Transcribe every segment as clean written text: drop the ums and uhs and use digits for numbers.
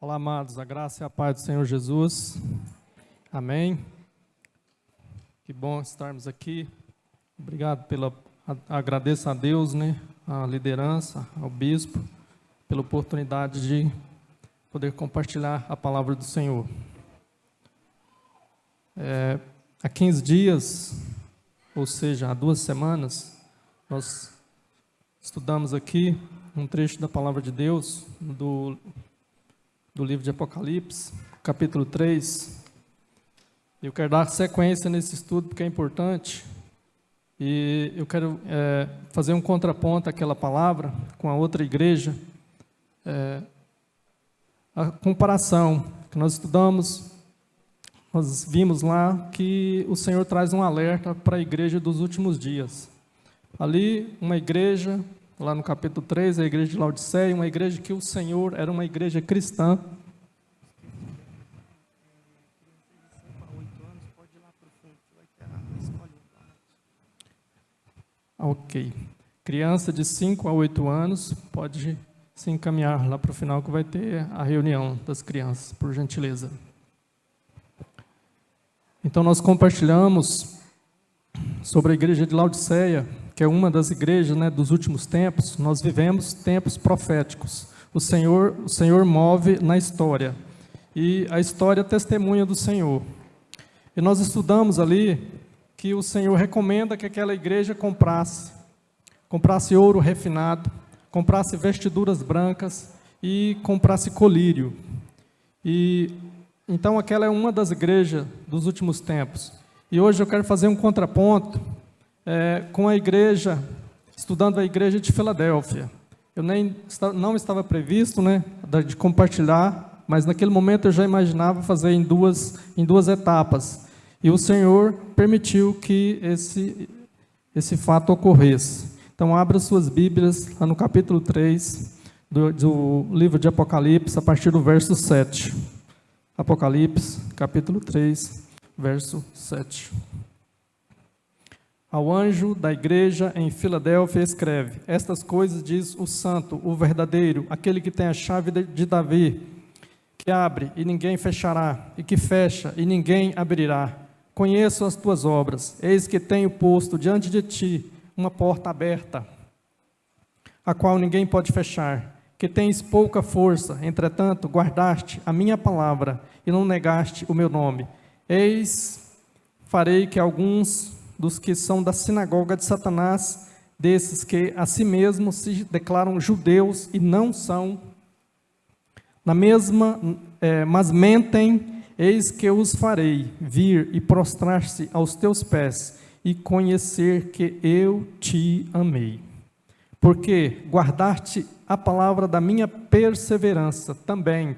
Olá, amados, a graça e a paz do Senhor Jesus. Amém. Que bom estarmos aqui. Obrigado agradeço a Deus, a liderança, ao bispo, pela oportunidade de poder compartilhar a palavra do Senhor. Há 15 dias, ou seja, há 2 semanas, nós estudamos aqui um trecho da palavra de Deus, do livro de Apocalipse, capítulo 3. Eu quero dar sequência nesse estudo porque é importante, e eu quero fazer um contraponto àquela palavra com a outra igreja. A comparação que nós estudamos, nós vimos lá que o Senhor traz um alerta para a igreja dos últimos dias. Ali, uma igreja, lá no capítulo 3, a igreja de Laodiceia, uma igreja que o Senhor era uma igreja cristã. Ok. Criança de 5 a 8 anos, pode se encaminhar lá para o final que vai ter a reunião das crianças, por gentileza. Então, nós compartilhamos sobre a igreja de Laodiceia, que é uma das igrejas dos últimos tempos. Nós vivemos tempos proféticos. O Senhor move na história, e a história testemunha do Senhor. E nós estudamos ali que o Senhor recomenda que aquela igreja comprasse ouro refinado, comprasse vestiduras brancas e comprasse colírio. E então aquela é uma das igrejas dos últimos tempos. E hoje eu quero fazer um contraponto com a igreja, estudando a igreja de Filadélfia. Eu não estava previsto de compartilhar, mas naquele momento eu já imaginava fazer em duas etapas. E o Senhor permitiu que esse fato ocorresse. Então, abra suas Bíblias lá no capítulo 3 do livro de Apocalipse, a partir do verso 7. Apocalipse, capítulo 3, verso 7. Ao anjo da igreja em Filadélfia escreve: estas coisas diz o santo, o verdadeiro, aquele que tem a chave de Davi, que abre e ninguém fechará, e que fecha e ninguém abrirá. Conheço as tuas obras, eis que tenho posto diante de ti uma porta aberta, a qual ninguém pode fechar, que tens pouca força, entretanto guardaste a minha palavra e não negaste o meu nome. Eis, farei que alguns dos que são da sinagoga de Satanás, desses que a si mesmos se declaram judeus e não são, mas mentem, eis que os farei vir e prostrar-se aos teus pés e conhecer que eu te amei. Porque guardaste a palavra da minha perseverança, também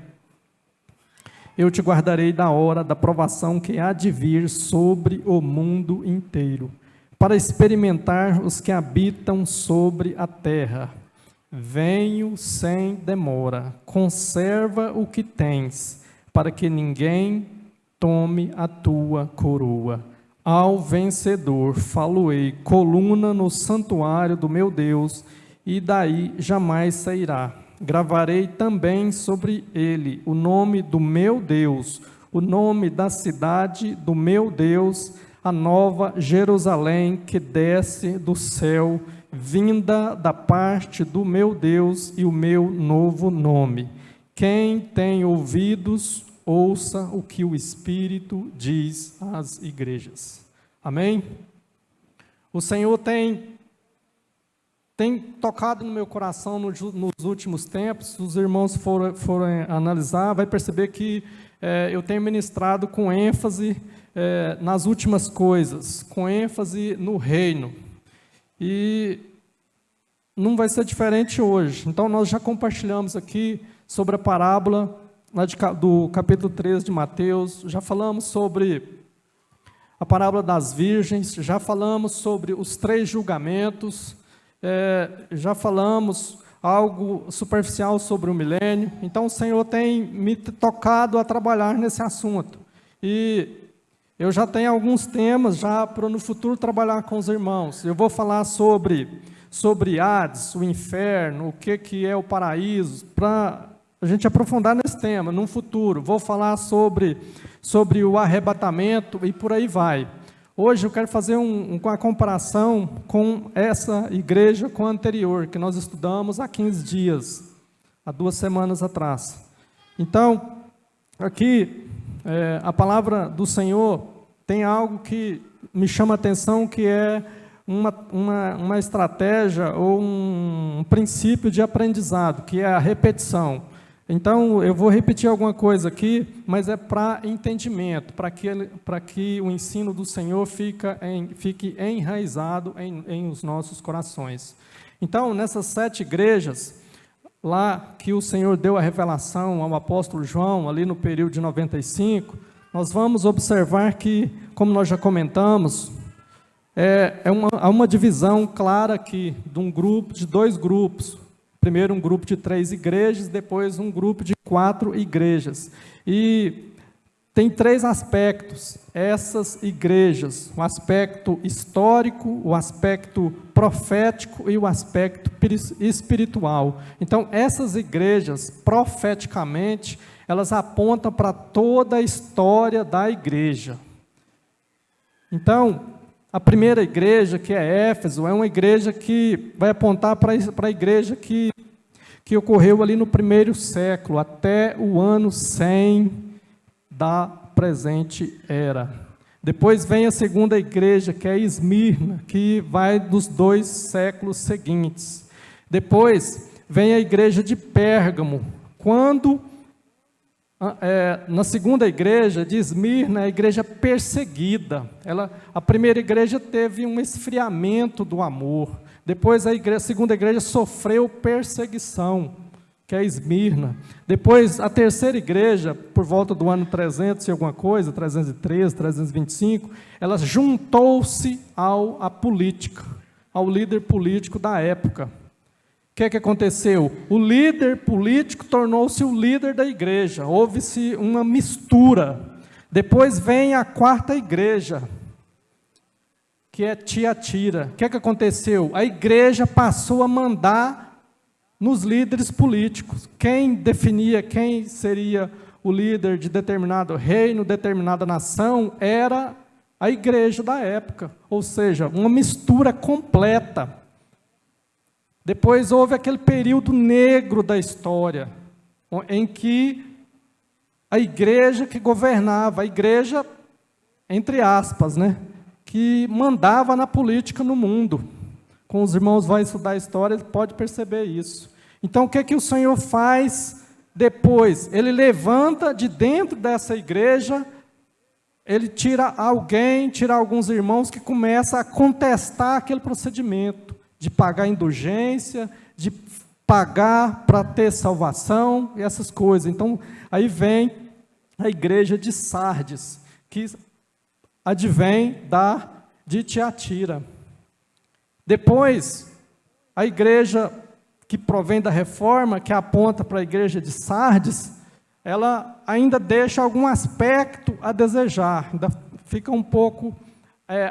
eu te guardarei da hora da provação que há de vir sobre o mundo inteiro, para experimentar os que habitam sobre a terra. Venho sem demora, conserva o que tens, para que ninguém tome a tua coroa. Ao vencedor falo-ei coluna no santuário do meu Deus, e daí jamais sairá. Gravarei também sobre ele o nome do meu Deus, o nome da cidade do meu Deus, a nova Jerusalém que desce do céu, vinda da parte do meu Deus, e o meu novo nome. Quem tem ouvidos, ouça o que o Espírito diz às igrejas. Amém? O Senhor tem tocado no meu coração nos últimos tempos. Os irmãos foram analisar, vai perceber que eu tenho ministrado com ênfase nas últimas coisas, com ênfase no reino. E não vai ser diferente hoje. Então, nós já compartilhamos aqui sobre a parábola do capítulo 13 de Mateus, já falamos sobre a parábola das virgens, já falamos sobre os 3 julgamentos, já falamos algo superficial sobre o milênio. Então, o Senhor tem me tocado a trabalhar nesse assunto. E eu já tenho alguns temas já para no futuro trabalhar com os irmãos. Eu vou falar sobre Hades, o inferno, o que é o paraíso, para a gente aprofundar nesse tema, no futuro. Vou falar sobre o arrebatamento e por aí vai. Hoje eu quero fazer uma comparação com essa igreja com a anterior, que nós estudamos há 15 dias, há 2 semanas atrás. Então, aqui, a palavra do Senhor tem algo que me chama a atenção, que é uma estratégia ou um princípio de aprendizado, que é a repetição. Então, eu vou repetir alguma coisa aqui, mas é para entendimento, para que o ensino do Senhor fique enraizado em os nossos corações. Então, nessas 7 igrejas, lá que o Senhor deu a revelação ao apóstolo João, ali no período de 95, nós vamos observar que, como nós já comentamos, há uma divisão clara aqui de 2 grupos. Primeiro um grupo de 3 igrejas, depois um grupo de 4 igrejas. E tem 3 aspectos, essas igrejas: o aspecto histórico, o aspecto profético e o aspecto espiritual. Então, essas igrejas, profeticamente, elas apontam para toda a história da igreja. Então, a primeira igreja, que é Éfeso, é uma igreja que vai apontar para a igreja que ocorreu ali no 1º século, até o ano 100 da presente era. Depois vem a segunda igreja, que é Esmirna, que vai dos 2 séculos seguintes. Depois vem a igreja de Pérgamo, quando na segunda igreja de Esmirna, a igreja perseguida. A primeira igreja teve um esfriamento do amor. Depois a segunda igreja sofreu perseguição, que é Esmirna. Depois a terceira igreja, por volta do ano 300 e alguma coisa, 313, 325, ela juntou-se à política, ao líder político da época. O que aconteceu? O líder político tornou-se o líder da igreja, houve-se uma mistura. Depois vem a 4ª igreja, que é Tiatira. O que aconteceu? A igreja passou a mandar nos líderes políticos. Quem definia quem seria o líder de determinado reino, determinada nação, era a igreja da época, ou seja, uma mistura completa. Depois houve aquele período negro da história, em que a igreja que governava, a igreja, entre aspas, que mandava na política no mundo. Com os irmãos vai estudar a história, ele pode perceber isso. Então, o que o Senhor faz depois? Ele levanta de dentro dessa igreja, ele tira alguns irmãos que começam a contestar aquele procedimento de pagar indulgência, de pagar para ter salvação, e essas coisas. Então, aí vem a igreja de Sardes, que advém de Tiatira. Depois, a igreja que provém da reforma, que aponta para a igreja de Sardes, ela ainda deixa algum aspecto a desejar, ainda fica um pouco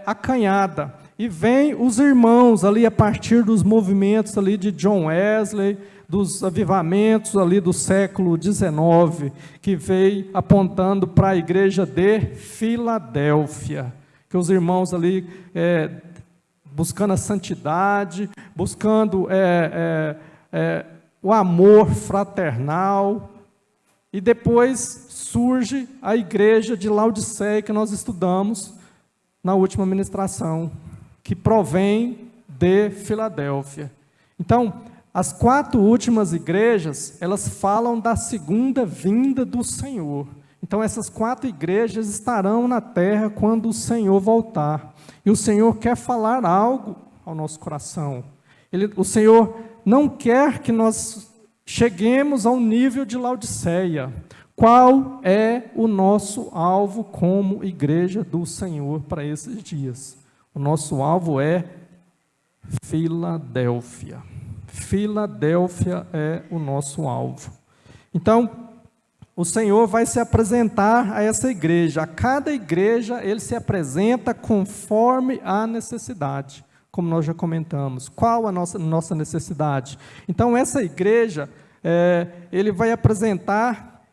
acanhada. E vem os irmãos ali a partir dos movimentos ali de John Wesley, dos avivamentos ali do século XIX, que veio apontando para a igreja de Filadélfia, que os irmãos ali buscando a santidade, buscando o amor fraternal. E depois surge a igreja de Laodiceia, que nós estudamos na última ministração, que provém de Filadélfia. Então, as 4 últimas igrejas, elas falam da segunda vinda do Senhor. Então, essas 4 igrejas estarão na terra quando o Senhor voltar. E o Senhor quer falar algo ao nosso coração. O Senhor não quer que nós cheguemos ao nível de Laodiceia. Qual é o nosso alvo como igreja do Senhor para esses dias? O nosso alvo é Filadélfia. Filadélfia é o nosso alvo. Então, o Senhor vai se apresentar a essa igreja. A cada igreja, Ele se apresenta conforme a necessidade, como nós já comentamos. Qual a nossa necessidade? Então, essa igreja ele vai apresentar,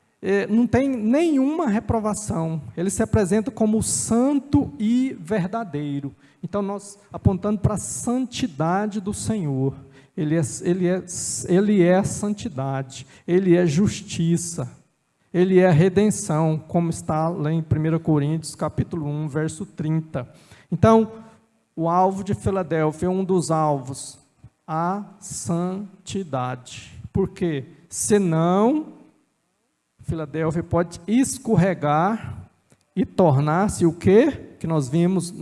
não tem nenhuma reprovação, ele se apresenta como santo e verdadeiro. Então, nós apontando para a santidade do Senhor, ele é santidade, ele é justiça, ele é redenção, como está lá em 1 Coríntios, capítulo 1, verso 30. Então, o alvo de Filadélfia é um dos alvos, a santidade. Porque, senão, Filadélfia pode escorregar e tornar-se o quê? Que nós vimos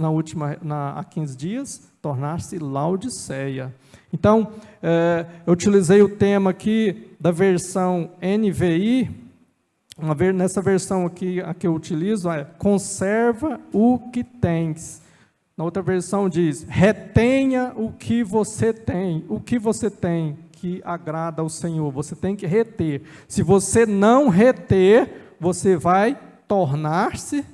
há 15 dias, tornar-se Laodiceia. Então, eu utilizei o tema aqui da versão NVI, nessa versão aqui, a que eu utilizo é, conserva o que tens. Na outra versão diz, retenha o que você tem que agrada ao Senhor, você tem que reter. Se você não reter, você vai tornar-se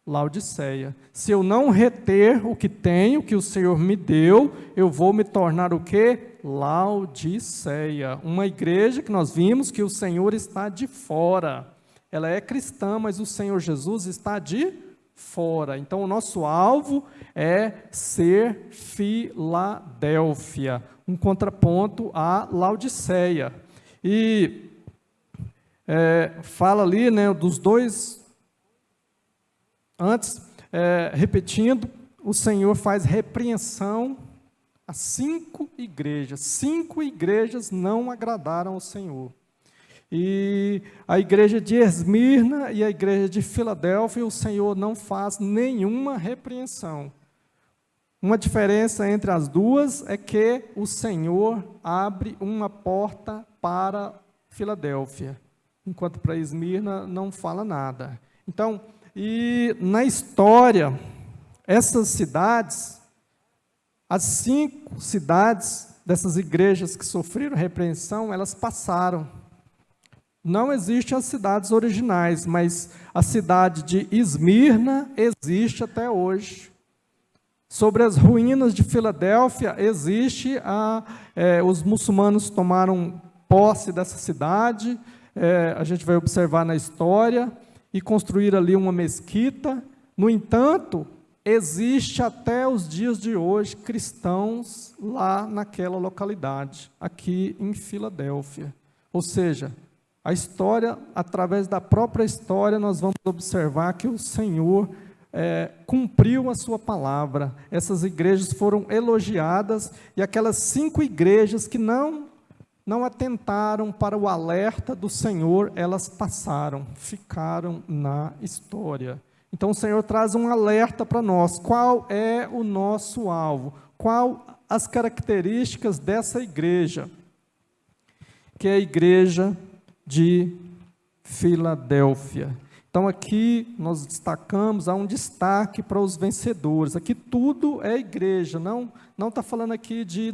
Laodiceia. Se eu não reter o que tenho, que o Senhor me deu, eu vou me tornar o quê? Laodiceia. Uma igreja que nós vimos que o Senhor está de fora. Ela é cristã, mas o Senhor Jesus está de fora. Então, o nosso alvo é ser Filadélfia, um contraponto à Laodiceia. E fala ali, né, dos dois. Antes, repetindo, o Senhor faz repreensão a 5 igrejas. 5 igrejas não agradaram ao Senhor. E a igreja de Esmirna e a igreja de Filadélfia, o Senhor não faz nenhuma repreensão. Uma diferença entre as duas é que o Senhor abre uma porta para Filadélfia, enquanto para Esmirna não fala nada. Então, e na história, essas cidades, as 5 cidades dessas igrejas que sofreram repreensão, elas passaram. Não existem as cidades originais, mas a cidade de Esmirna existe até hoje. Sobre as ruínas de Filadélfia, os muçulmanos tomaram posse dessa cidade, a gente vai observar na história, e construir ali uma mesquita. No entanto, existe até os dias de hoje cristãos lá naquela localidade, aqui em Filadélfia. Ou seja, a história, através da própria história, nós vamos observar que o Senhor cumpriu a sua palavra. Essas igrejas foram elogiadas, e aquelas 5 igrejas que não atentaram para o alerta do Senhor, elas passaram, ficaram na história. Então, o Senhor traz um alerta para nós. Qual é o nosso alvo? Qual as características dessa igreja? Que é a igreja de Filadélfia. Então, aqui nós destacamos, há um destaque para os vencedores. Aqui tudo é igreja, não está falando aqui de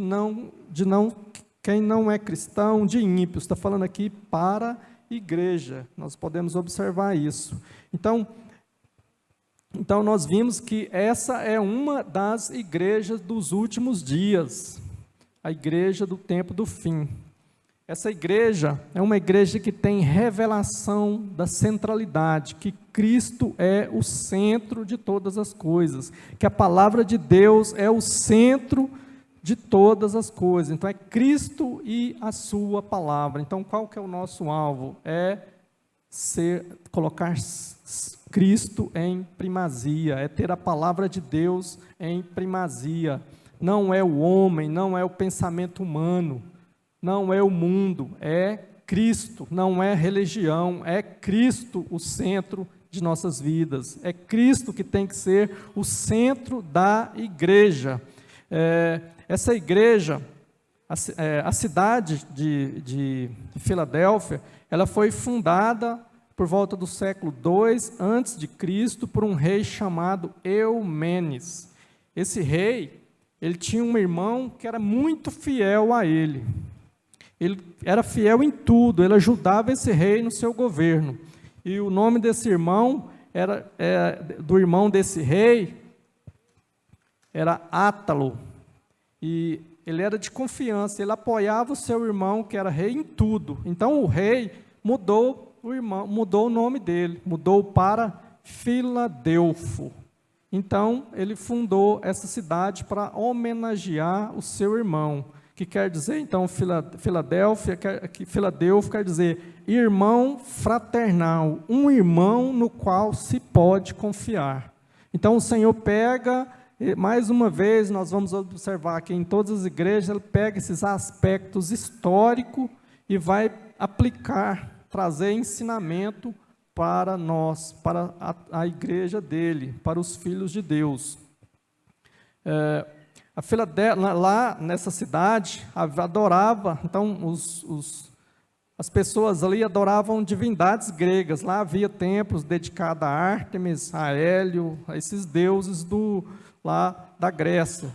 quem não é cristão, de ímpios, está falando aqui para igreja. Nós podemos observar isso. Então, nós vimos que essa é uma das igrejas dos últimos dias, a igreja do tempo do fim. Essa igreja é uma igreja que tem revelação da centralidade, que Cristo é o centro de todas as coisas, que a palavra de Deus é o centro de todas as coisas. Então, é Cristo e a sua palavra. Então, qual que é o nosso alvo? É colocar Cristo em primazia, é ter a palavra de Deus em primazia. Não é o homem, não é o pensamento humano, não é o mundo, é Cristo, não é religião, é Cristo o centro de nossas vidas. É Cristo que tem que ser o centro da igreja. Essa igreja, a cidade de Filadélfia, ela foi fundada por volta do século II a.C. por um rei chamado Eumenes. Esse rei, ele tinha um irmão que era muito fiel a ele. Ele era fiel em tudo, ele ajudava esse rei no seu governo. E o nome desse irmão, do irmão desse rei, era Átalo. E ele era de confiança, ele apoiava o seu irmão, que era rei em tudo. Então o rei mudou o nome dele, mudou para Filadelfo. Então ele fundou essa cidade para homenagear o seu irmão, que quer dizer, então, Filadélfia, Filadelfo quer dizer irmão fraternal, um irmão no qual se pode confiar. Então o Senhor pega, mais uma vez, nós vamos observar que em todas as igrejas, ele pega esses aspectos históricos e vai aplicar, trazer ensinamento para nós, para a igreja dele, para os filhos de Deus. A Filadélfia, lá nessa cidade, adorava, então, as pessoas ali adoravam divindades gregas. Lá havia templos dedicados a Ártemis, a Hélio, a esses deuses lá da Grécia,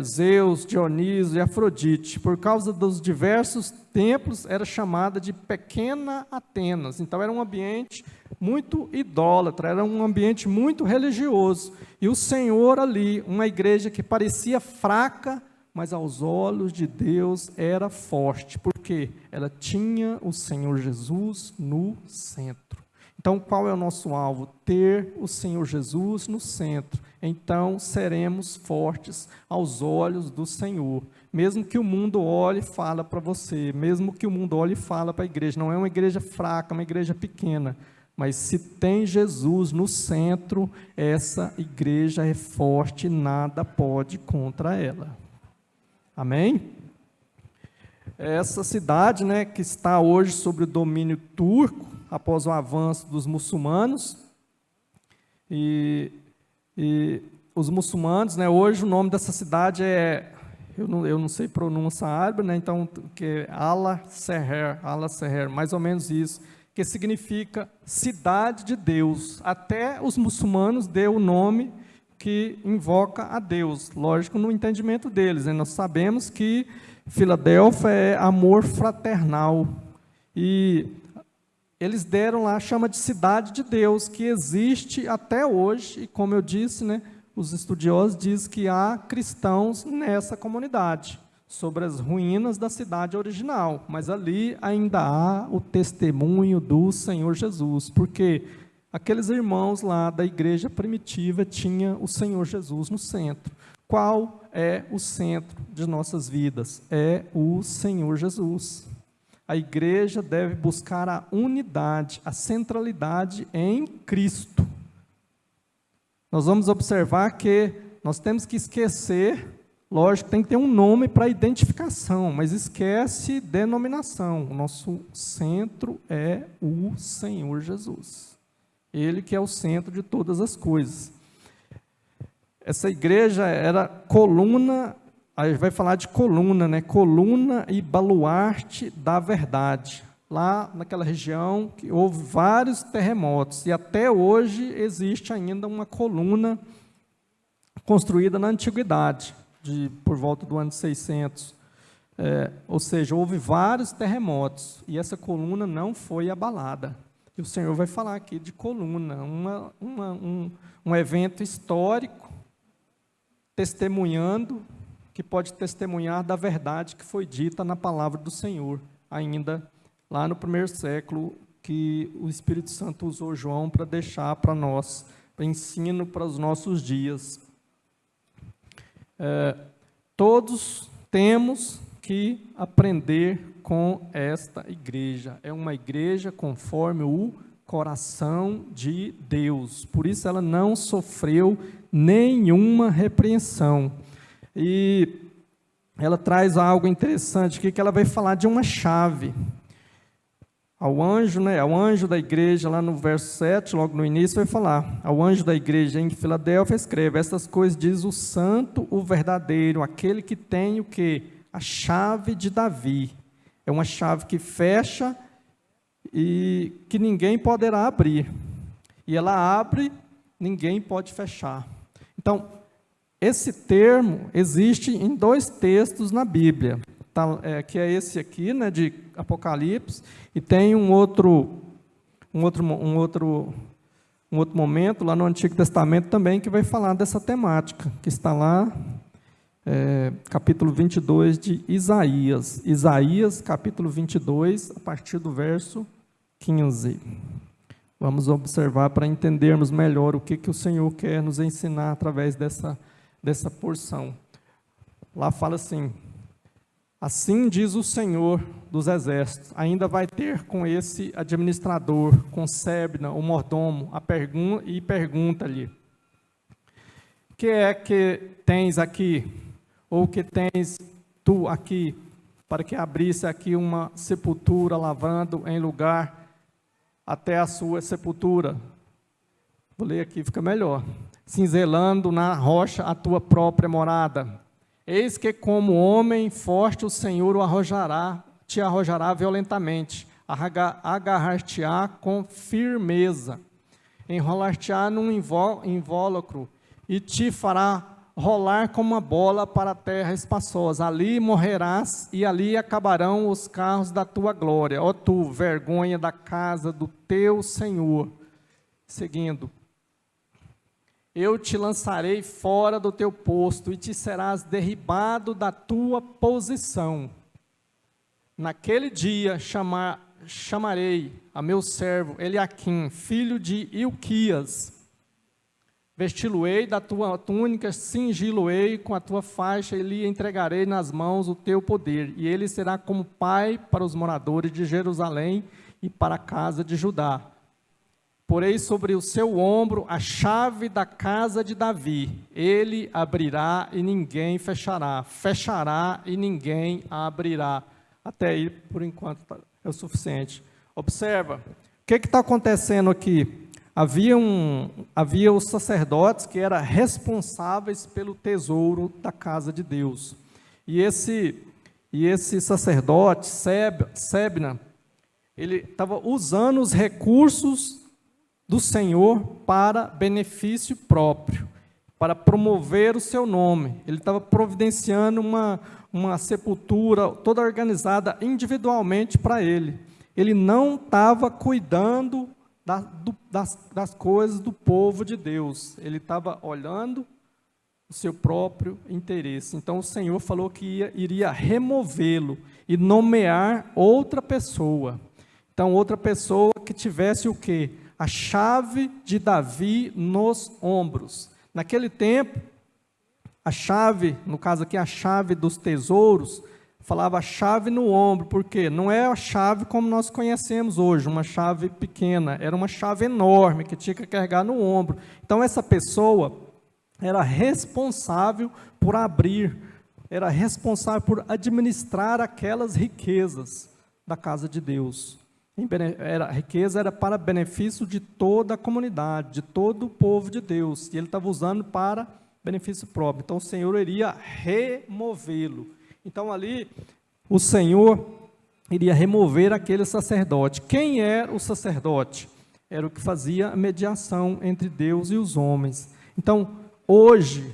Zeus, Dionísio e Afrodite. Por causa dos diversos templos, era chamada de Pequena Atenas. Então era um ambiente muito idólatra, era um ambiente muito religioso. E o Senhor ali, uma igreja que parecia fraca, mas aos olhos de Deus era forte, porque ela tinha o Senhor Jesus no centro. Então, qual é o nosso alvo? Ter o Senhor Jesus no centro. Então, seremos fortes aos olhos do Senhor. Mesmo que o mundo olhe e fale para você, mesmo que o mundo olhe e fale para a igreja, não é uma igreja fraca, é uma igreja pequena, mas se tem Jesus no centro, essa igreja é forte, nada pode contra ela. Amém? Essa cidade, né, que está hoje sob o domínio turco, após o avanço dos muçulmanos, e os muçulmanos, né, hoje o nome dessa cidade eu não sei pronúncia árabe, né, então, que é Al-Seher, mais ou menos isso, que significa cidade de Deus. Até os muçulmanos deu o nome que invoca a Deus, lógico, no entendimento deles, né? Nós sabemos que Filadélfia é amor fraternal, e eles deram lá, chama de cidade de Deus, que existe até hoje, e como eu disse, né, os estudiosos dizem que há cristãos nessa comunidade, sobre as ruínas da cidade original, mas ali ainda há o testemunho do Senhor Jesus, porque aqueles irmãos lá da igreja primitiva tinham o Senhor Jesus no centro. Qual é o centro de nossas vidas? É o Senhor Jesus. A igreja deve buscar a unidade, a centralidade em Cristo. Nós vamos observar que nós temos que esquecer, lógico, tem que ter um nome para identificação, mas esquece denominação. O nosso centro é o Senhor Jesus. Ele que é o centro de todas as coisas. Essa igreja era coluna, aí vai falar de coluna, né? Coluna e baluarte da verdade. Lá naquela região que houve vários terremotos, e até hoje existe ainda uma coluna construída na antiguidade, por volta do ano 600. Ou seja, houve vários terremotos, e essa coluna não foi abalada. E o Senhor vai falar aqui de coluna, um evento histórico, testemunhando, que pode testemunhar da verdade que foi dita na palavra do Senhor, ainda lá no primeiro século, que o Espírito Santo usou João para deixar para nós, para ensino para os nossos dias. Todos temos que aprender com esta igreja. É uma igreja conforme o coração de Deus. Por isso ela não sofreu nenhuma repreensão. E ela traz algo interessante aqui, que ela vai falar de uma chave. Ao anjo, né, ao anjo da igreja, lá no verso 7, logo no início, vai falar: ao anjo da igreja em Filadélfia escreve: estas coisas diz o santo, o verdadeiro, aquele que tem o quê? A chave de Davi. É uma chave que fecha e que ninguém poderá abrir. E ela abre, ninguém pode fechar. Então, esse termo existe em 2 textos na Bíblia, que é esse aqui, né, de Apocalipse, e tem um outro momento lá no Antigo Testamento também que vai falar dessa temática, que está lá capítulo 22 de Isaías. Isaías, capítulo 22, a partir do verso 15. Vamos observar para entendermos melhor o que o Senhor quer nos ensinar através dessa porção. Lá fala assim: assim diz o Senhor dos Exércitos, ainda vai ter com esse administrador, com Sebna, o mordomo, pergunta-lhe: que é que tens aqui, ou que tens tu aqui, para que abrisse aqui uma sepultura, lavando em lugar até a sua sepultura. Vou ler aqui, fica melhor. Cinzelando na rocha a tua própria morada. Eis que como homem forte o Senhor te arrojará violentamente, agarrar-te-á com firmeza, enrolar-te-á num invólucro, e te fará rolar como uma bola para a terra espaçosa. Ali morrerás, e ali acabarão os carros da tua glória, ó tu, vergonha da casa do teu Senhor. Seguindo: eu te lançarei fora do teu posto, e te serás derribado da tua posição. Naquele dia chamarei a meu servo Eliaquim, filho de Ilquias, vesti-lo-ei da tua túnica, cingi-lo-ei com a tua faixa, e lhe entregarei nas mãos o teu poder, e ele será como pai para os moradores de Jerusalém e para a casa de Judá. Porei sobre o seu ombro a chave da casa de Davi. Ele abrirá e ninguém fechará, fechará e ninguém abrirá. Até aí, por enquanto, é o suficiente. Observa, o que está acontecendo aqui? Havia os sacerdotes que eram responsáveis pelo tesouro da casa de Deus. E esse sacerdote, Sebna, ele estava usando os recursos do Senhor para benefício próprio, para promover o seu nome. Ele estava providenciando uma sepultura toda organizada individualmente para ele. Ele não estava cuidando das coisas do povo de Deus. Ele estava olhando o seu próprio interesse. Então o Senhor falou que iria removê-lo e nomear outra pessoa. Então outra pessoa que tivesse o quê? A chave de Davi nos ombros. Naquele tempo, a chave, no caso aqui a chave dos tesouros, falava chave no ombro, porque não é a chave como nós conhecemos hoje, uma chave pequena, era uma chave enorme que tinha que carregar no ombro. Então essa pessoa era responsável por abrir, era responsável por administrar aquelas riquezas da casa de Deus. A riqueza era para benefício de toda a comunidade, de todo o povo de Deus, e ele estava usando para benefício próprio. Então o Senhor iria removê-lo. Então ali o Senhor iria remover aquele sacerdote. Quem era o sacerdote? Era o que fazia a mediação entre Deus e os homens. Então hoje,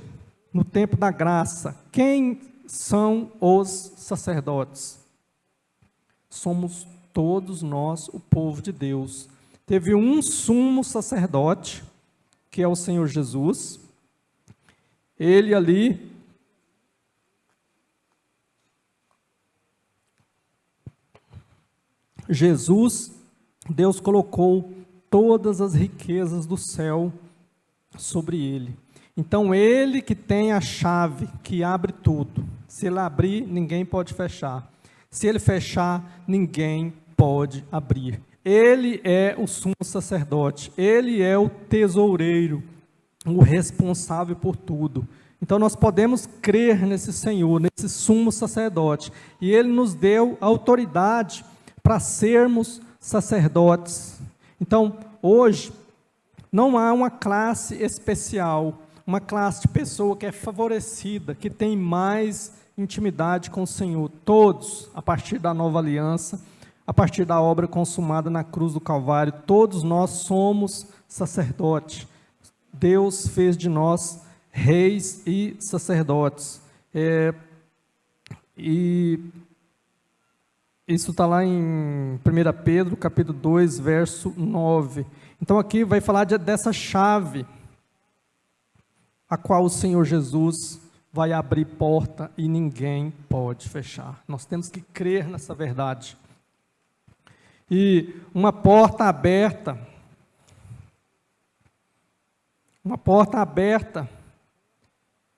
no tempo da graça, quem são os sacerdotes? Somos todos nós, o povo de Deus. Teve um sumo sacerdote, que é o Senhor Jesus. Ele ali, Jesus, Deus colocou todas as riquezas do céu sobre ele. Então ele que tem a chave, que abre tudo. Se ele abrir, ninguém pode fechar. Se ele fechar, ninguém pode abrir. Ele é o sumo sacerdote, ele é o tesoureiro, o responsável por tudo. Então nós podemos crer nesse Senhor, nesse sumo sacerdote, e ele nos deu autoridade para sermos sacerdotes. Então hoje não há uma classe especial, uma classe de pessoa que é favorecida, que tem mais intimidade com o Senhor. Todos, a partir da nova aliança, a partir da obra consumada na cruz do Calvário, todos nós somos sacerdotes. Deus fez de nós reis e sacerdotes. E isso está lá em 1 Pedro, capítulo 2, verso 9. Então aqui vai falar dessa chave, a qual o Senhor Jesus vai abrir porta e ninguém pode fechar. Nós temos que crer nessa verdade. E uma porta aberta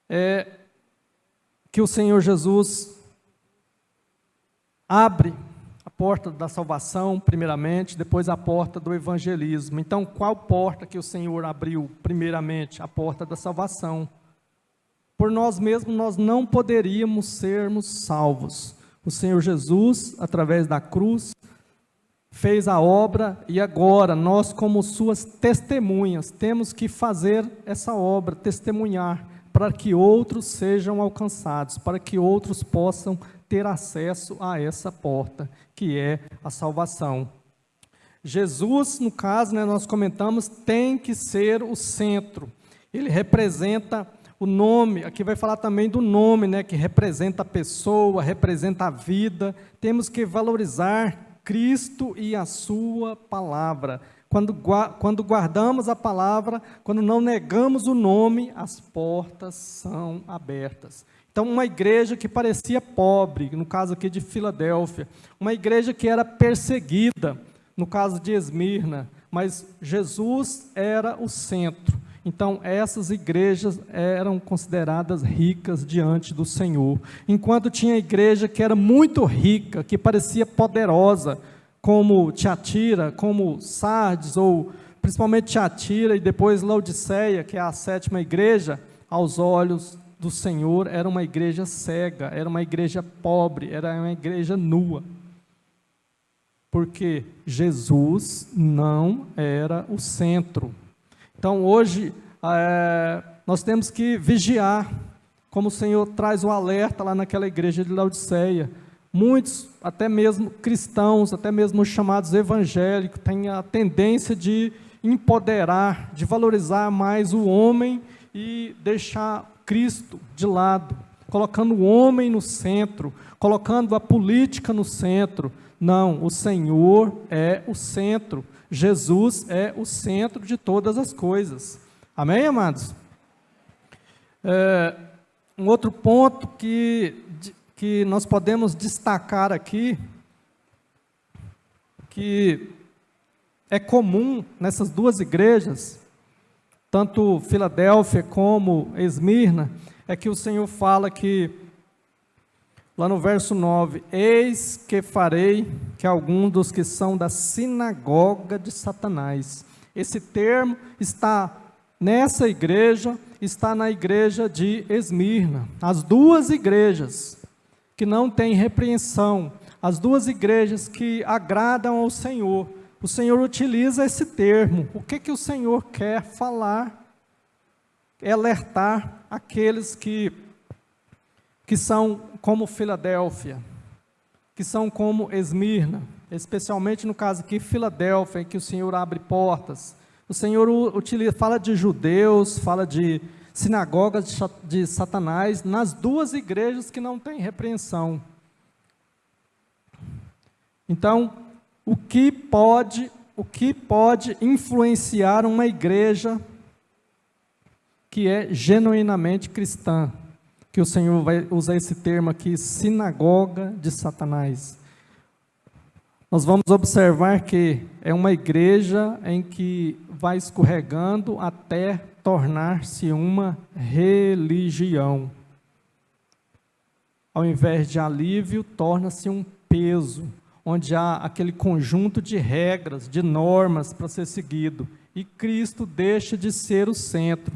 é que o Senhor Jesus abre a porta da salvação, primeiramente, depois a porta do evangelismo. Então, qual porta que o Senhor abriu, primeiramente? A porta da salvação. Por nós mesmos, nós não poderíamos sermos salvos. O Senhor Jesus, através da cruz, fez a obra e agora nós, como suas testemunhas, temos que fazer essa obra, testemunhar, para que outros sejam alcançados, para que outros possam ter acesso a essa porta, que é a salvação. Jesus, no caso, nós comentamos, tem que ser o centro. Ele representa o nome, aqui vai falar também do nome, que representa a pessoa, representa a vida. Temos que valorizar Cristo e a sua palavra. Quando guardamos a palavra, quando não negamos o nome, as portas são abertas. Então, uma igreja que parecia pobre, no caso aqui de Filadélfia, uma igreja que era perseguida, no caso de Esmirna, mas Jesus era o centro. Então, essas igrejas eram consideradas ricas diante do Senhor. Enquanto tinha igreja que era muito rica, que parecia poderosa, como Tiatira, como Sardes, ou principalmente Tiatira e depois Laodiceia, que é a 7ª igreja, aos olhos do Senhor, era uma igreja cega, era uma igreja pobre, era uma igreja nua. Porque Jesus não era o centro. Então, hoje, nós temos que vigiar, como o Senhor traz o alerta lá naquela igreja de Laodiceia. Muitos, até mesmo cristãos, até mesmo os chamados evangélicos, têm a tendência de empoderar, de valorizar mais o homem e deixar Cristo de lado, colocando o homem no centro, colocando a política no centro. Não, o Senhor é o centro. Jesus é o centro de todas as coisas. Amém, amados? Um outro ponto que nós podemos destacar aqui, que é comum nessas duas igrejas, tanto Filadélfia como Esmirna, é que o Senhor fala que, lá no verso 9, eis que farei que alguns dos que são da sinagoga de Satanás. Esse termo está nessa igreja, está na igreja de Esmirna. As duas igrejas que não têm repreensão, as duas igrejas que agradam ao Senhor. O Senhor utiliza esse termo. O que o Senhor quer falar? É alertar aqueles que são como Filadélfia, que são como Esmirna, especialmente no caso aqui, Filadélfia, em que o Senhor abre portas. O Senhor fala de judeus, fala de sinagogas de Satanás, nas duas igrejas que não têm repreensão. Então, o que pode influenciar uma igreja que é genuinamente cristã? Que o Senhor vai usar esse termo aqui, sinagoga de Satanás. Nós vamos observar que é uma igreja em que vai escorregando até tornar-se uma religião. Ao invés de alívio, torna-se um peso, onde há aquele conjunto de regras, de normas para ser seguido, e Cristo deixa de ser o centro.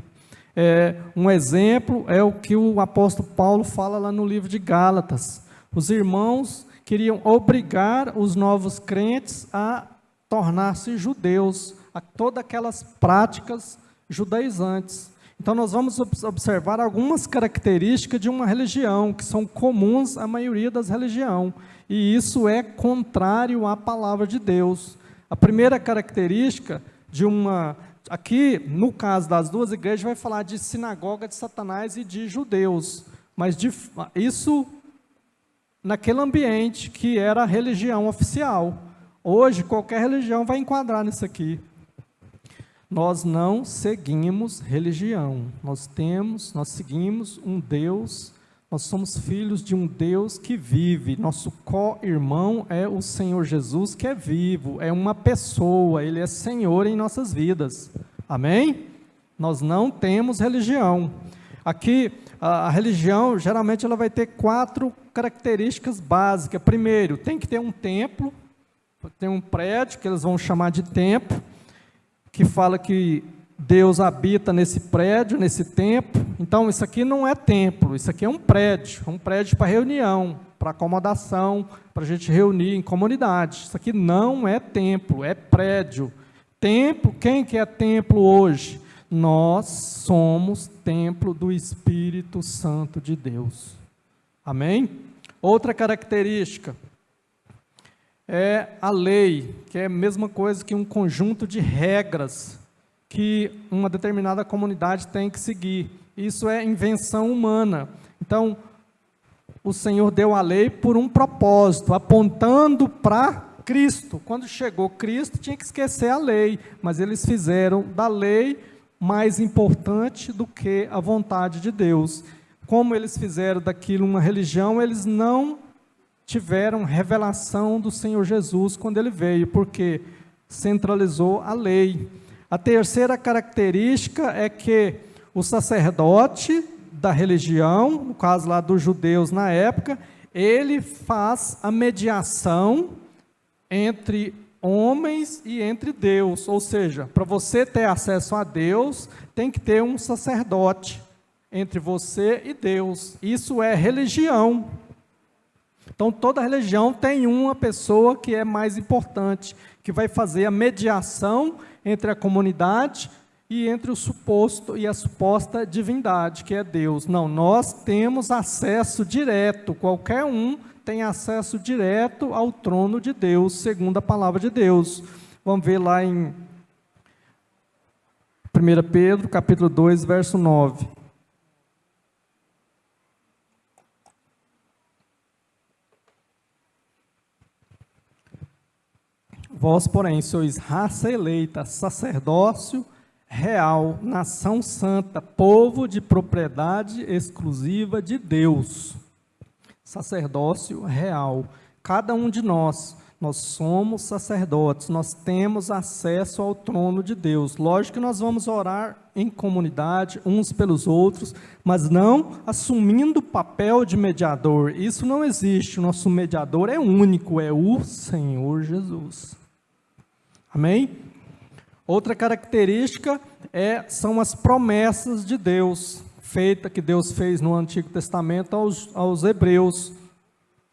Um exemplo é o que o apóstolo Paulo fala lá no livro de Gálatas. Os irmãos queriam obrigar os novos crentes a tornar-se judeus, a todas aquelas práticas judaizantes. Então, nós vamos observar algumas características de uma religião, que são comuns à maioria das religiões, e isso é contrário à palavra de Deus. A primeira característica aqui, no caso das duas igrejas, vai falar de sinagoga de Satanás e de judeus, mas isso naquele ambiente que era a religião oficial. Hoje, qualquer religião vai enquadrar nisso aqui. Nós não seguimos religião, nós seguimos um Deus, nós somos filhos de um Deus que vive, nosso co-irmão é o Senhor Jesus, que é vivo, é uma pessoa, Ele é Senhor em nossas vidas, amém? Nós não temos religião. Aqui, a religião, geralmente, ela vai ter 4 características básicas. Primeiro, tem que ter um templo, tem um prédio, que eles vão chamar de templo, que fala que Deus habita nesse prédio, nesse templo. Então, isso aqui não é templo, isso aqui é um prédio para reunião, para acomodação, para a gente reunir em comunidade. Isso aqui não é templo, é prédio. Templo, quem que é templo hoje? Nós somos templo do Espírito Santo de Deus. Amém? Outra característica é a lei, que é a mesma coisa que um conjunto de regras que uma determinada comunidade tem que seguir. Isso é invenção humana. Então, o Senhor deu a lei por um propósito, apontando para Cristo. Quando chegou Cristo, tinha que esquecer a lei, mas eles fizeram da lei mais importante do que a vontade de Deus. Como eles fizeram daquilo uma religião, eles não tiveram revelação do Senhor Jesus quando Ele veio, porque centralizou a lei. A terceira característica é que o sacerdote da religião, no caso lá dos judeus na época, ele faz a mediação entre homens e entre Deus, ou seja, para você ter acesso a Deus, tem que ter um sacerdote entre você e Deus. Isso é religião. Então, toda religião tem uma pessoa que é mais importante, que vai fazer a mediação entre a comunidade e entre o suposto e a suposta divindade, que é Deus. Não, nós temos acesso direto, qualquer um tem acesso direto ao trono de Deus, segundo a palavra de Deus. Vamos ver lá em 1 Pedro, capítulo 2, verso 9. Vós, porém, sois raça eleita, sacerdócio real, nação santa, povo de propriedade exclusiva de Deus. Sacerdócio real. Cada um de nós somos sacerdotes, nós temos acesso ao trono de Deus. Lógico que nós vamos orar em comunidade, uns pelos outros, mas não assumindo o papel de mediador. Isso não existe, o nosso mediador é único, é o Senhor Jesus. Amém? Outra característica são as promessas de Deus, que Deus fez no Antigo Testamento aos hebreus,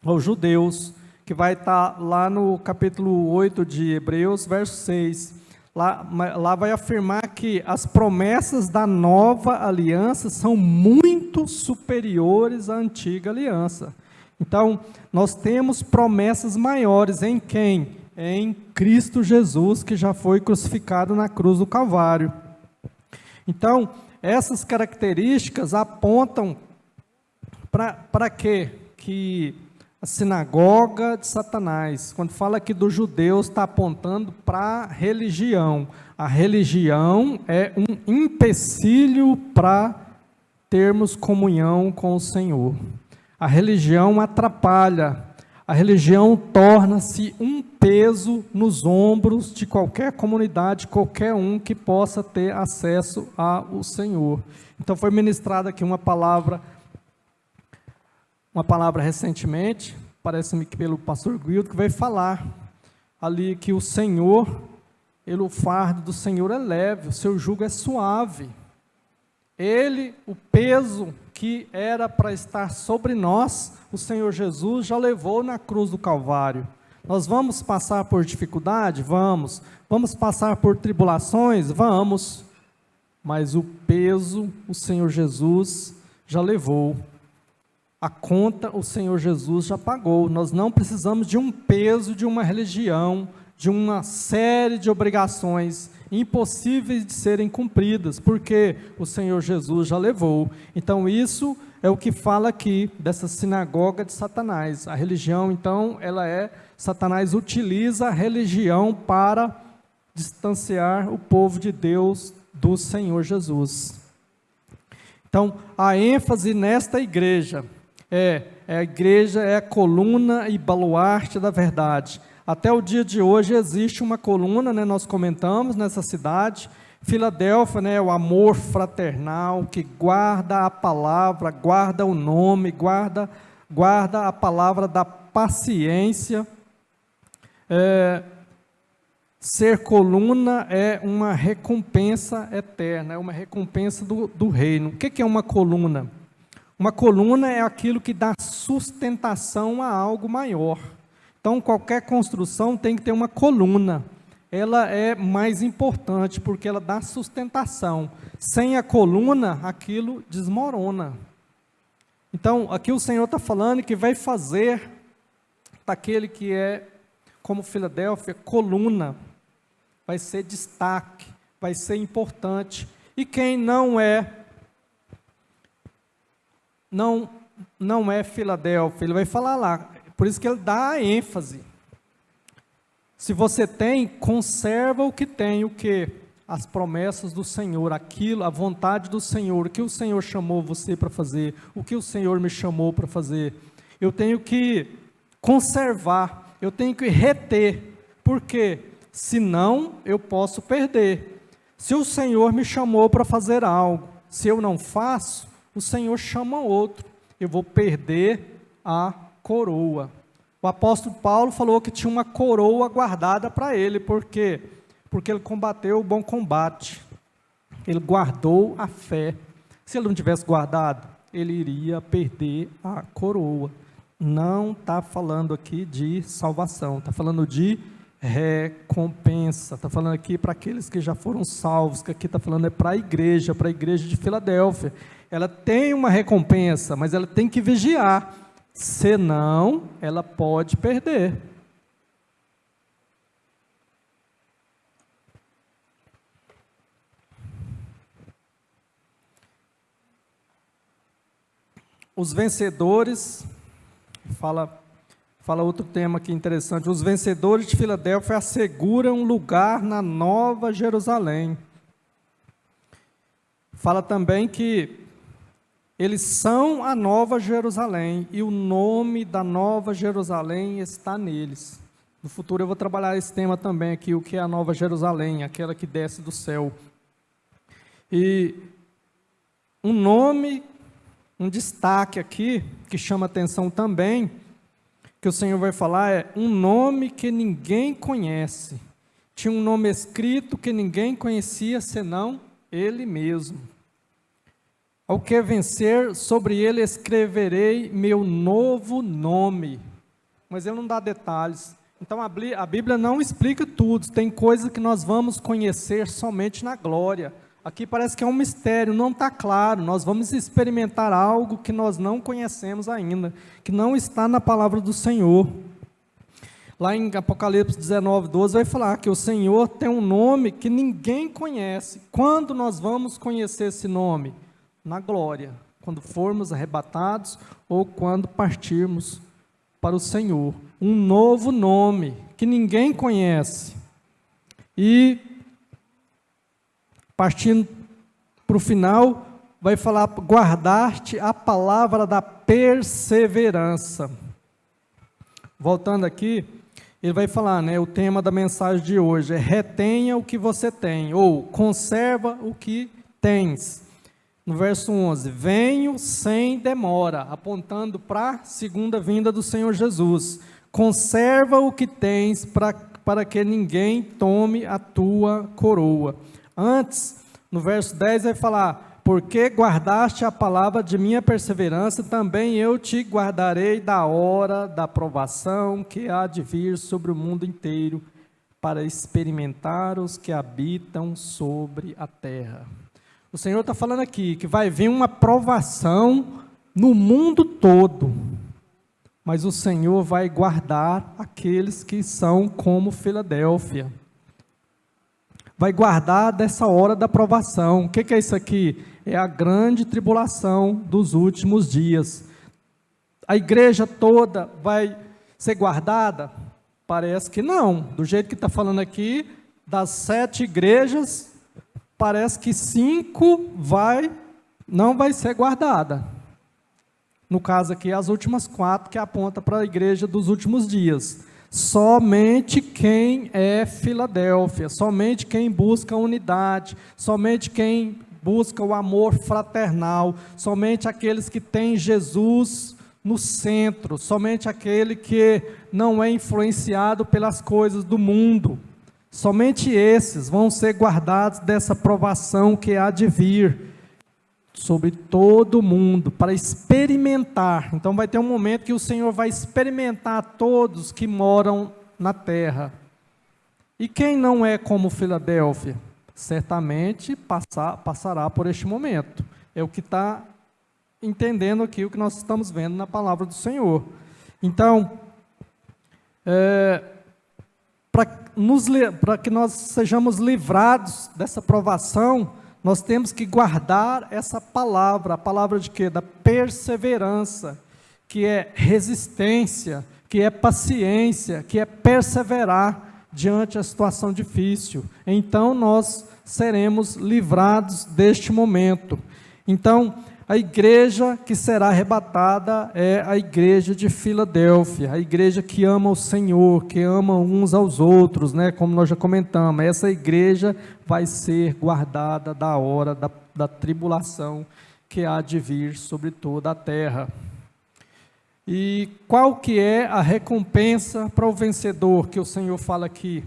aos judeus, que vai estar lá no capítulo 8 de Hebreus, verso 6. Lá vai afirmar que as promessas da nova aliança são muito superiores à antiga aliança. Então, nós temos promessas maiores em quem? Em Cristo Jesus, que já foi crucificado na cruz do Calvário. Então, essas características apontam para quê? Que a sinagoga de Satanás, quando fala aqui dos judeus, está apontando para a religião. A religião é um empecilho para termos comunhão com o Senhor. A religião atrapalha. A religião torna-se um peso nos ombros de qualquer comunidade, qualquer um que possa ter acesso ao Senhor. Então foi ministrada aqui uma palavra recentemente, parece-me que pelo pastor Guildo, que vai falar ali que o Senhor, o fardo do Senhor é leve, o seu jugo é suave. O peso que era para estar sobre nós, o Senhor Jesus já levou na cruz do Calvário. Nós vamos passar por dificuldade? Vamos. Vamos passar por tribulações? Vamos. Mas o peso, o Senhor Jesus já levou. A conta, o Senhor Jesus já pagou. Nós não precisamos de um peso de uma religião, de uma série de obrigações impossíveis de serem cumpridas, porque o Senhor Jesus já levou. Então, isso é o que fala aqui dessa sinagoga de Satanás. A religião, então, Satanás utiliza a religião para distanciar o povo de Deus do Senhor Jesus. Então, a ênfase nesta igreja a igreja é a coluna e baluarte da verdade. Até o dia de hoje existe uma coluna, nós comentamos nessa cidade, Filadélfia, o amor fraternal, que guarda a palavra, guarda o nome, guarda a palavra da paciência. Ser coluna é uma recompensa eterna, é uma recompensa do reino. O que é uma coluna? Uma coluna é aquilo que dá sustentação a algo maior. Então, qualquer construção tem que ter uma coluna. Ela é mais importante, porque ela dá sustentação. Sem a coluna, aquilo desmorona. Então, aqui o Senhor está falando que vai fazer daquele que é, como Filadélfia, coluna. Vai ser destaque, vai ser importante. E quem não é Filadélfia, ele vai falar lá, por isso que ele dá a ênfase. Se você tem, conserva o que tem, o que? As promessas do Senhor, aquilo, a vontade do Senhor, o que o Senhor chamou você para fazer, o que o Senhor me chamou para fazer. Eu tenho que conservar, eu tenho que reter, por quê? Senão eu posso perder. Se o Senhor me chamou para fazer algo, se eu não faço, o Senhor chama outro, eu vou perder a coroa. O apóstolo Paulo falou que tinha uma coroa guardada para ele, por quê? Porque ele combateu o bom combate, ele guardou a fé. Se ele não tivesse guardado, ele iria perder a coroa. Não está falando aqui de salvação, está falando de recompensa, está falando aqui para aqueles que já foram salvos, que aqui está falando é para a igreja de Filadélfia. Ela tem uma recompensa, mas ela tem que vigiar, senão ela pode perder. Os vencedores, fala outro tema aqui interessante, os vencedores de Filadélfia asseguram lugar na Nova Jerusalém. Fala também que eles são a Nova Jerusalém, e o nome da Nova Jerusalém está neles. No futuro eu vou trabalhar esse tema também aqui, o que é a Nova Jerusalém, aquela que desce do céu. E um nome, um destaque aqui, que chama atenção também, que o Senhor vai falar, é um nome que ninguém conhece. Tinha um nome escrito que ninguém conhecia, senão Ele mesmo. Ao que vencer, sobre ele escreverei meu novo nome. Mas ele não dá detalhes. Então a Bíblia não explica tudo. Tem coisas que nós vamos conhecer somente na glória. Aqui parece que é um mistério, não está claro. Nós vamos experimentar algo que nós não conhecemos ainda, que não está na palavra do Senhor. Lá em Apocalipse 19:12 vai falar que o Senhor tem um nome que ninguém conhece. Quando nós vamos conhecer esse nome? Na glória, quando formos arrebatados ou quando partirmos para o Senhor. Um novo nome que ninguém conhece. E partindo para o final, vai falar, guardar-te a palavra da perseverança. Voltando aqui, ele vai falar, o tema da mensagem de hoje é retenha o que você tem, ou conserva o que tens. No verso 11, venho sem demora, apontando para a segunda vinda do Senhor Jesus. Conserva o que tens para que ninguém tome a tua coroa. Antes, no verso 10 vai falar, porque guardaste a palavra de minha perseverança, também eu te guardarei da hora da provação que há de vir sobre o mundo inteiro, para experimentar os que habitam sobre a terra. O Senhor está falando aqui que vai vir uma provação no mundo todo, mas o Senhor vai guardar aqueles que são como Filadélfia. Vai guardar dessa hora da provação. O que é isso aqui? É a grande tribulação dos últimos dias. A igreja toda vai ser guardada? Parece que não. Do jeito que está falando aqui, das 7 igrejas, parece que 5 não vai ser guardada. No caso aqui, as últimas 4 que aponta para a igreja dos últimos dias. Somente quem é Filadélfia, somente quem busca a unidade, somente quem busca o amor fraternal, somente aqueles que têm Jesus no centro, somente aquele que não é influenciado pelas coisas do mundo. Somente esses vão ser guardados dessa provação que há de vir sobre todo mundo, para experimentar. Então vai ter um momento que o Senhor vai experimentar todos que moram na terra. E quem não é como Filadélfia? Certamente passará por este momento. É o que está entendendo aqui, o que nós estamos vendo na palavra do Senhor. Então, para que nós sejamos livrados dessa provação, nós temos que guardar essa palavra, a palavra de quê? Da perseverança, que é resistência, que é paciência, que é perseverar diante da situação difícil. Então nós seremos livrados deste momento. Então, a igreja que será arrebatada é a igreja de Filadélfia, a igreja que ama o Senhor, que ama uns aos outros, né? Como nós já comentamos, essa igreja vai ser guardada da hora da tribulação que há de vir sobre toda a terra. E qual que é a recompensa para o vencedor que o Senhor fala aqui?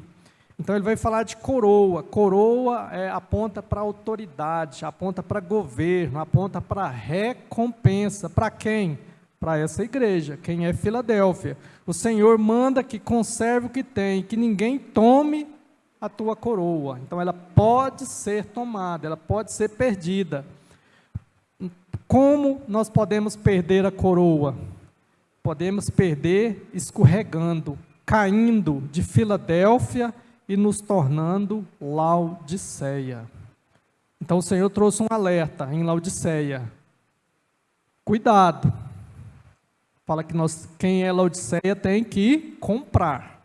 Então ele vai falar de coroa. Coroa aponta para autoridade, aponta para governo, aponta para recompensa. Para quem? Para essa igreja, quem é Filadélfia. O Senhor manda que conserve o que tem, que ninguém tome a tua coroa. Então ela pode ser tomada, ela pode ser perdida. Como nós podemos perder a coroa? Podemos perder escorregando, caindo de Filadélfia e nos tornando Laodiceia. Então o Senhor trouxe um alerta em Laodiceia. Cuidado. Fala que quem é Laodiceia tem que comprar.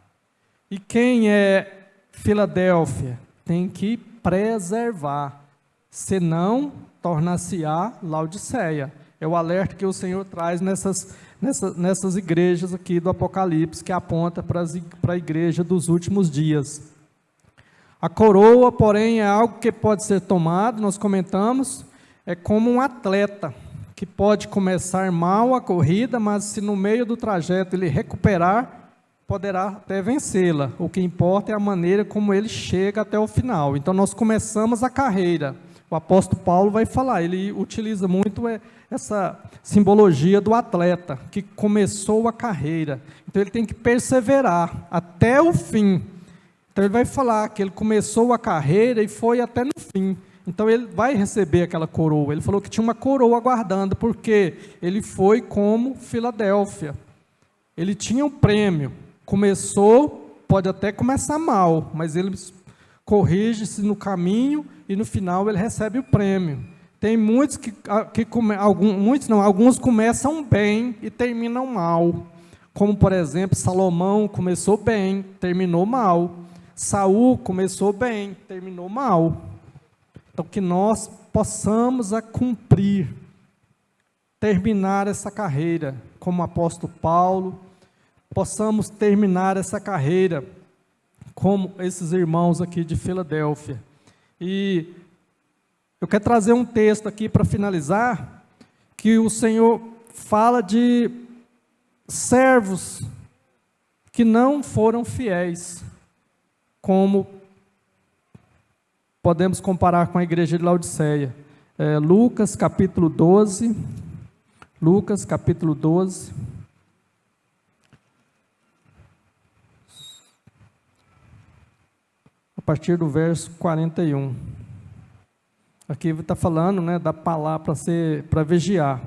E quem é Filadélfia tem que preservar. Senão, tornar-se-á Laodiceia. É o alerta que o Senhor traz nessas igrejas aqui do Apocalipse, que aponta para a igreja dos últimos dias. A coroa, porém, é algo que pode ser tomado, nós comentamos, é como um atleta, que pode começar mal a corrida, mas se no meio do trajeto ele recuperar, poderá até vencê-la. O que importa é a maneira como ele chega até o final. Então nós começamos a carreira. O apóstolo Paulo vai falar, ele utiliza muito essa simbologia do atleta, que começou a carreira. Então ele tem que perseverar até o fim. Então ele vai falar que ele começou a carreira e foi até no fim. Então ele vai receber aquela coroa. Ele falou que tinha uma coroa aguardando, porque ele foi como Filadélfia. Ele tinha um prêmio. Começou, pode até começar mal, mas ele corrige-se no caminho e no final ele recebe o prêmio. Tem muitos alguns começam bem e terminam mal. Como, por exemplo, Salomão começou bem, terminou mal. Saul começou bem, terminou mal. Então, que nós possamos cumprir, terminar essa carreira, como o apóstolo Paulo, possamos terminar essa carreira, como esses irmãos aqui de Filadélfia. E eu quero trazer um texto aqui para finalizar, que o Senhor fala de servos que não foram fiéis, como podemos comparar com a igreja de Laodiceia. Lucas capítulo 12, a partir do verso 41. Aqui está falando, né, da palavra para vigiar.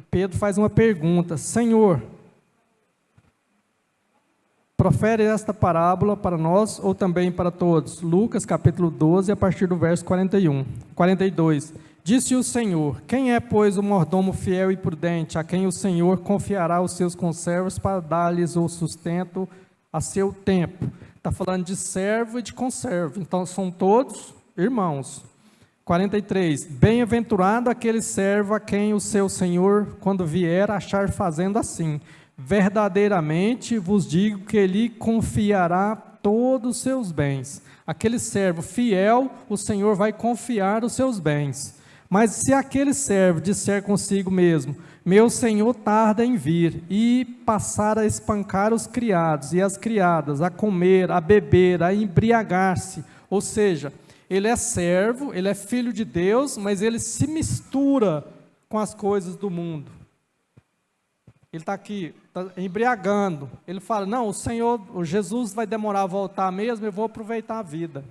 Pedro faz uma pergunta: Senhor, profere esta parábola para nós ou também para todos? Lucas capítulo 12, a partir do verso 42. Disse o Senhor: quem é, pois, o mordomo fiel e prudente, a quem o Senhor confiará os seus conservos para dar-lhes o sustento a seu tempo? Está falando de servo e de conservo. Então, são todos irmãos. 43. Bem-aventurado aquele servo a quem o seu senhor, quando vier, achar fazendo assim. Verdadeiramente vos digo que ele confiará todos os seus bens. Aquele servo fiel, o Senhor vai confiar os seus bens. Mas se aquele servo disser consigo mesmo, meu senhor tarda em vir, e passar a espancar os criados e as criadas, a comer, a beber, a embriagar-se, ou seja, ele é servo, ele é filho de Deus, mas ele se mistura com as coisas do mundo. Ele está aqui, está embriagando. Ele fala, não, o Jesus vai demorar a voltar mesmo, eu vou aproveitar a vida.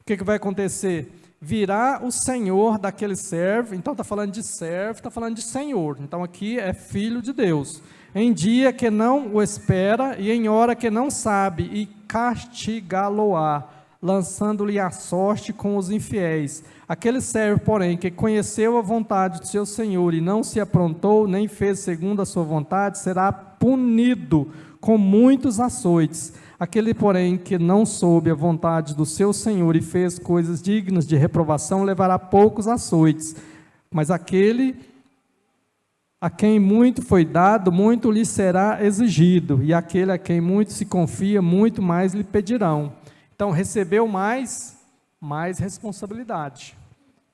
O que vai acontecer? Virá o senhor daquele servo, então está falando de servo, está falando de senhor. Então aqui é filho de Deus. Em dia que não o espera e em hora que não sabe, e castigá-lo-á, lançando-lhe a sorte com os infiéis. Aquele servo, porém, que conheceu a vontade do seu senhor e não se aprontou, nem fez segundo a sua vontade, será punido com muitos açoites. Aquele, porém, que não soube a vontade do seu senhor e fez coisas dignas de reprovação, levará poucos açoites. Mas aquele a quem muito foi dado, muito lhe será exigido, e aquele a quem muito se confia, muito mais lhe pedirão. Então, recebeu mais responsabilidade.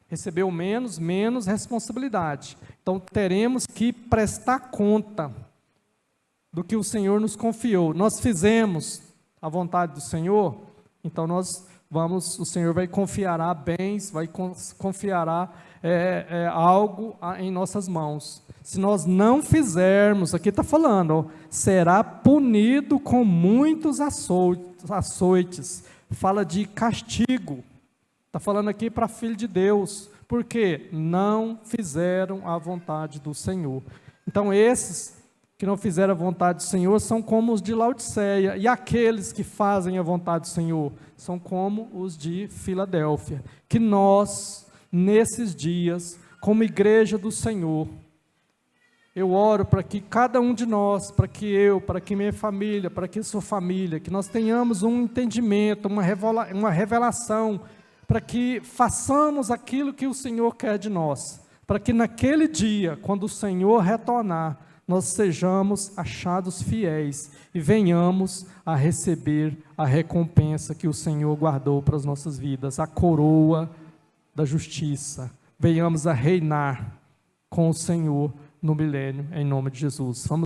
Recebeu menos responsabilidade. Então, teremos que prestar conta do que o Senhor nos confiou. Nós fizemos a vontade do Senhor, então o Senhor vai confiará bens, confiará algo em nossas mãos. Se nós não fizermos, aqui está falando, será punido com muitos açoites. Fala de castigo. Está falando aqui para filho de Deus, porque não fizeram a vontade do Senhor. Então, esses que não fizeram a vontade do Senhor são como os de Laodiceia, e aqueles que fazem a vontade do Senhor são como os de Filadélfia. Que nós, nesses dias, como igreja do Senhor, eu oro para que cada um de nós, para que eu, para que minha família, para que sua família, que nós tenhamos um entendimento, uma revelação, para que façamos aquilo que o Senhor quer de nós, para que naquele dia, quando o Senhor retornar, nós sejamos achados fiéis e venhamos a receber a recompensa que o Senhor guardou para as nossas vidas, a coroa da justiça. Venhamos a reinar com o Senhor no milênio, em nome de Jesus. Vamos